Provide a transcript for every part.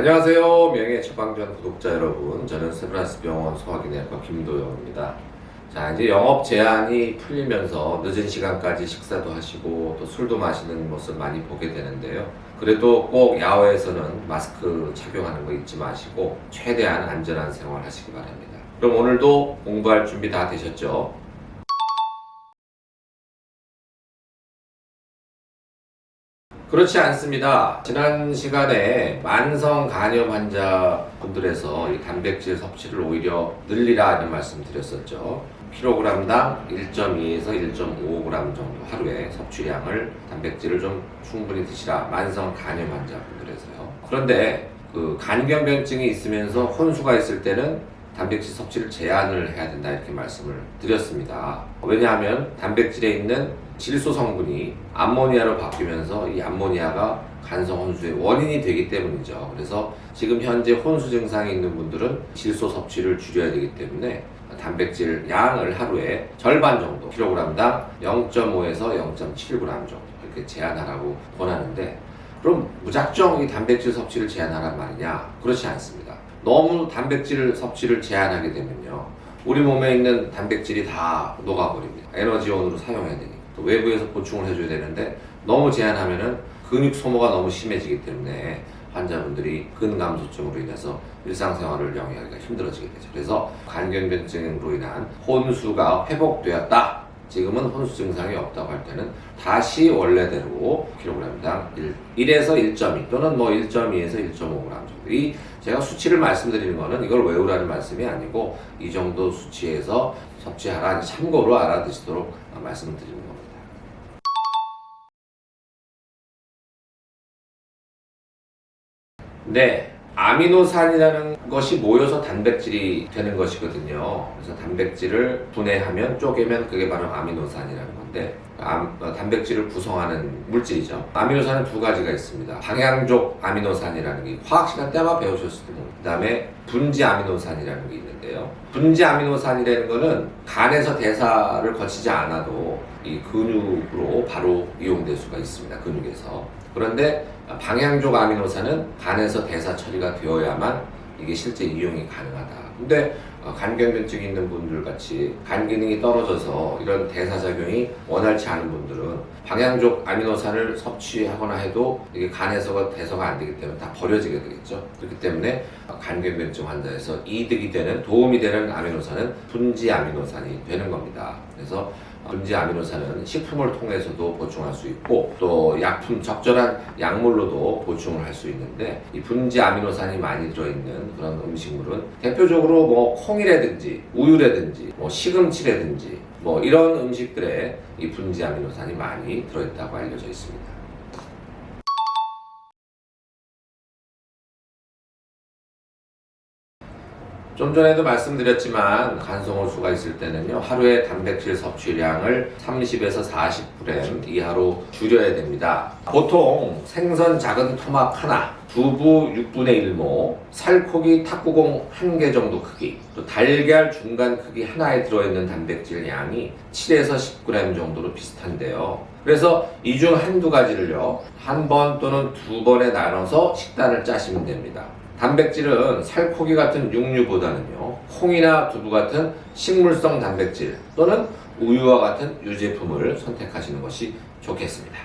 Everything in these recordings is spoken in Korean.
안녕하세요. 명예 처방전 구독자 여러분. 저는 세브란스병원 소화기내과 김도영입니다. 자, 이제 영업 제한이 풀리면서 늦은 시간까지 식사도 하시고 또 술도 마시는 모습 많이 보게 되는데요. 그래도 꼭 야외에서는 마스크 착용하는 거 잊지 마시고 최대한 안전한 생활 하시기 바랍니다. 그럼 오늘도 공부할 준비 다 되셨죠? 그렇지 않습니다. 지난 시간에 만성 간염 환자분들에서 이 단백질 섭취를 오히려 늘리라 이런 말씀 드렸었죠. 킬로그램당 1.2에서 1.5g 정도 하루에 섭취량을 단백질을 좀 충분히 드시라. 만성 간염 환자분들에서요. 그런데 그 간경변증이 있으면서 혼수가 있을 때는 단백질 섭취를 제한을 해야 된다 이렇게 말씀을 드렸습니다. 왜냐하면 단백질에 있는 질소 성분이 암모니아로 바뀌면서 이 암모니아가 간성 혼수의 원인이 되기 때문이죠. 그래서 지금 현재 혼수 증상이 있는 분들은 질소 섭취를 줄여야 되기 때문에 단백질 양을 하루에 절반 정도, 킬로그램당 0.5에서 0.7g 정도 이렇게 제한하라고 권하는데, 그럼 무작정 이 단백질 섭취를 제한하란 말이냐? 그렇지 않습니다. 너무 단백질 섭취를 제한하게 되면요, 우리 몸에 있는 단백질이 다 녹아버립니다. 에너지원으로 사용해야 되니까. 또 외부에서 보충을 해줘야 되는데 너무 제한하면은 근육 소모가 너무 심해지기 때문에 환자분들이 근감소증으로 인해서 일상생활을 영위하기가 힘들어지게 되죠. 그래서 간경변증으로 인한 혼수가 회복되었다. 지금은 혼수 증상이 없다고 할 때는 다시 원래대로 킬로그램당 1에서 1.2 또는 뭐 1.2에서 1.5g 정도. 이 제가 수치를 말씀드리는 거는 이걸 외우라는 말씀이 아니고 이 정도 수치에서 섭취하라, 참고로 알아두시도록 말씀을 드리는 겁니다. 네, 아미노산이라는 것이 모여서 단백질이 되는 것이거든요. 그래서 단백질을 분해하면 쪼개면 그게 바로 아미노산이라는 건데, 단백질을 구성하는 물질이죠. 아미노산은 두 가지가 있습니다. 방향족 아미노산이라는 게 화학 시간 때만 배우셨을 텐데, 그 다음에 분지 아미노산이라는 게 있는데요. 분지 아미노산이라는 거는 간에서 대사를 거치지 않아도 이 근육으로 바로 이용될 수가 있습니다. 근육에서. 그런데 방향족 아미노산은 간에서 대사 처리가 되어야만 이게 실제 이용이 가능하다. 근데 간경변증이 있는 분들 같이 간 기능이 떨어져서 이런 대사작용이 원활치 않은 분들은 방향족 아미노산을 섭취하거나 해도 이게 간에서 대사가 안 되기 때문에 다 버려지게 되겠죠. 그렇기 때문에 간경변증 환자에서 이득이 되는, 도움이 되는 아미노산은 분지 아미노산이 되는 겁니다. 그래서 분지 아미노산은 식품을 통해서도 보충할 수 있고 또 약품, 적절한 약물로도 보충을 할 수 있는데, 이 분지 아미노산이 많이 들어있는 그런 음식물은 대표적으로 뭐 콩이라든지 우유라든지 뭐 시금치라든지 뭐 이런 음식들에 이 분지 아미노산이 많이 들어있다고 알려져 있습니다. 좀 전에도 말씀드렸지만 간성홀수가 있을 때는요, 하루에 단백질 섭취량을 30에서 40g 이하로 줄여야 됩니다. 보통 생선 작은 토막 하나, 두부 6분의 1모, 살코기 탁구공 1개 정도 크기, 또 달걀 중간 크기 하나에 들어있는 단백질 양이 7에서 10g 정도로 비슷한데요. 그래서 이 중 한두 가지를요, 한 번 또는 두 번에 나눠서 식단을 짜시면 됩니다. 단백질은 살코기 같은 육류보다는요, 콩이나 두부 같은 식물성 단백질 또는 우유와 같은 유제품을 선택하시는 것이 좋겠습니다.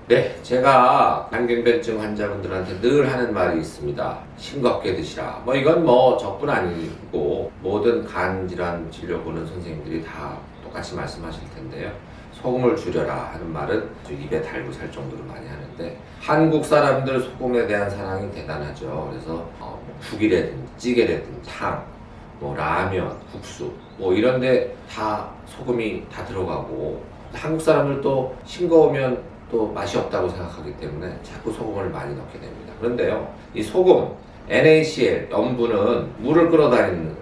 네, 제가 간경변증 환자분들한테 늘 하는 말이 있습니다. 싱겁게 드시라. 이건 저뿐 아니고 모든 간 질환 진료 보는 선생님들이 다 똑같이 말씀하실 텐데요. 소금을 줄여라 하는 말은 입에 달고 살 정도로 많이 하는데, 한국 사람들 소금에 대한 사랑이 대단하죠. 그래서 국이라든지 찌개라든지 탕, 라면, 국수 이런데 다 소금이 다 들어가고, 한국 사람들도 싱거우면 또 맛이 없다고 생각하기 때문에 자꾸 소금을 많이 넣게 됩니다. 그런데요, 이 소금, NaCl, 염분은 물을 끌어다니는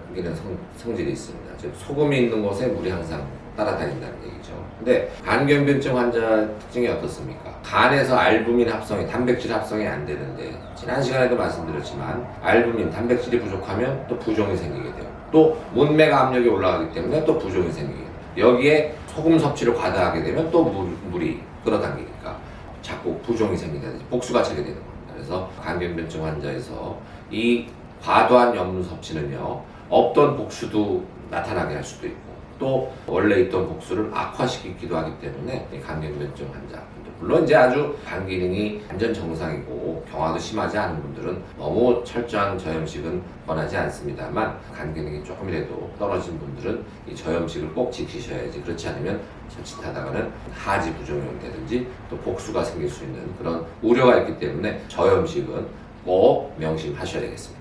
성질이 있습니다. 즉 소금이 있는 곳에 물이 항상 따라다닌다는 얘기죠. 근데 간경변증 환자 특징이 어떻습니까? 간에서 알부민 합성이, 단백질 합성이 안 되는데, 지난 시간에도 말씀드렸지만 알부민, 단백질이 부족하면 또 부종이 생기게 돼요. 또 문맥 압력이 올라가기 때문에 또 부종이 생기게 돼요. 여기에 소금 섭취를 과다하게 되면 또 물이 끌어당기니까 자꾸 부종이 생긴다든지 복수가 차게 되는 겁니다. 그래서 간경변증 환자에서 이 과도한 염분 섭취는요, 없던 복수도 나타나게 할 수도 있고 또 원래 있던 복수를 악화시키기도 하기 때문에 이 간경변증 환자, 물론 이제 아주 간 기능이 완전 정상이고 경화도 심하지 않은 분들은 너무 철저한 저염식은 권하지 않습니다만, 간 기능이 조금이라도 떨어진 분들은 이 저염식을 꼭 지키셔야지, 그렇지 않으면 자칫하다가는 하지 부종이 온다든지 또 복수가 생길 수 있는 그런 우려가 있기 때문에 저염식은 꼭 명심하셔야 되겠습니다.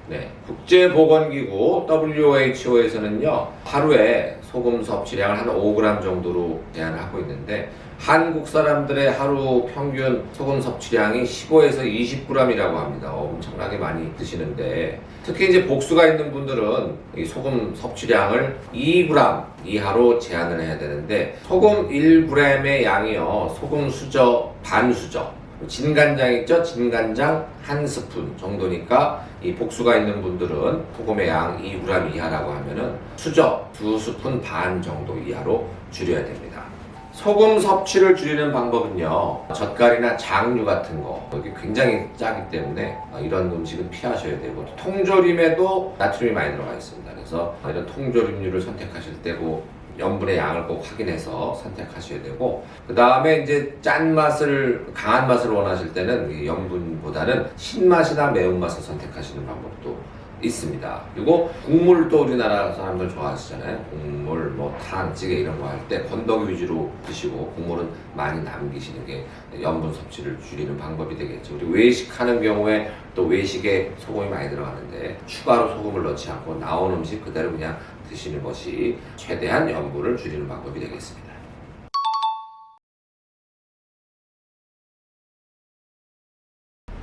네, 국제보건기구 WHO에서는요, 하루에 소금 섭취량을 한 5g 정도로 제한을 하고 있는데, 한국 사람들의 하루 평균 소금 섭취량이 15에서 20g이라고 합니다. 엄청나게 많이 드시는데, 특히 이제 복수가 있는 분들은 이 소금 섭취량을 2g 이하로 제한을 해야 되는데, 소금 1g의 양이요, 소금 수저 반 수저, 진간장 있죠? 진간장 한 스푼 정도니까, 이 복수가 있는 분들은 소금의 양 2g 이하라고 하면은 수저 2스푼 반 정도 이하로 줄여야 됩니다. 소금 섭취를 줄이는 방법은요, 젓갈이나 장류 같은 거, 이게 굉장히 짜기 때문에 이런 음식은 피하셔야 되고, 통조림에도 나트륨이 많이 들어가 있습니다. 그래서 이런 통조림류를 선택하실 때고 염분의 양을 꼭 확인해서 선택하셔야 되고, 그 다음에 이제 강한 맛을 원하실 때는 이 염분보다는 신맛이나 매운맛을 선택하시는 방법도 있습니다. 그리고 국물도 우리나라 사람들 좋아하시잖아요. 국물, 탕, 찌개 이런 거 할 때 건더기 위주로 드시고 국물은 많이 남기시는 게 염분 섭취를 줄이는 방법이 되겠죠. 우리 외식하는 경우에 또 외식에 소금이 많이 들어가는데 추가로 소금을 넣지 않고 나온 음식 그대로 그냥 드시는 것이 최대한 염분을 줄이는 방법이 되겠습니다.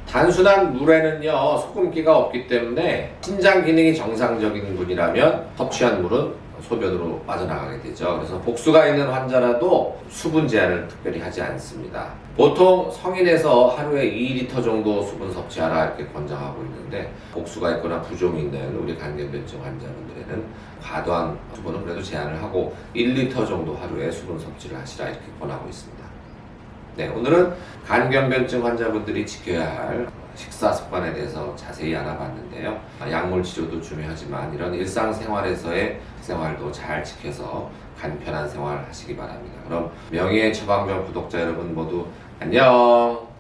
단순한 물에는요, 소금기가 없기 때문에 신장 기능이 정상적인 분이라면 섭취한 물은 소변으로 빠져나가게 되죠. 그래서 복수가 있는 환자라도 수분 제한을 특별히 하지 않습니다. 보통 성인에서 하루에 2리터 정도 수분 섭취하라 이렇게 권장하고 있는데, 복수가 있거나 부종이 있는 우리 간경변증 환자분들에는 과도한 수분은 그래도 제한을 하고 1리터 정도 하루에 수분 섭취를 하시라 이렇게 권하고 있습니다. 네, 오늘은 간경변증 환자분들이 지켜야 할 식사 습관에 대해서 자세히 알아봤는데요. 약물 치료도 중요하지만 이런 일상생활에서의 생활도 잘 지켜서 간편한 생활 하시기 바랍니다. 그럼 명예의 처방전 구독자 여러분 모두 안녕!